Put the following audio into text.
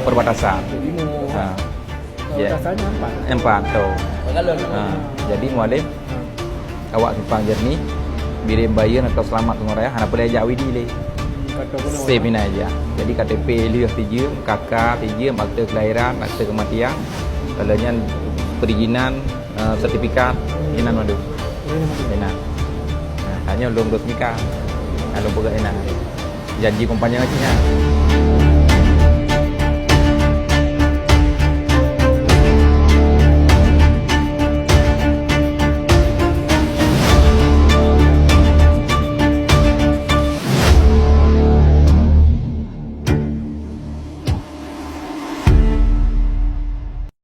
perbatasan. Ha. Ya. Batasannya 4. Empat tu. Jadi muallim awak simpang jernih birim bayar atau selamat tengah raya hana boleh ajak widi le. Save ini aja. Jadi KTP lihat tiga, kakak tiga, akta kelahiran, akta kematian, lalunya perizinan, sertifikat, inan madu. Inan. Hanya belum resmikan. Kalau bukan enak. Janji kompanya aja.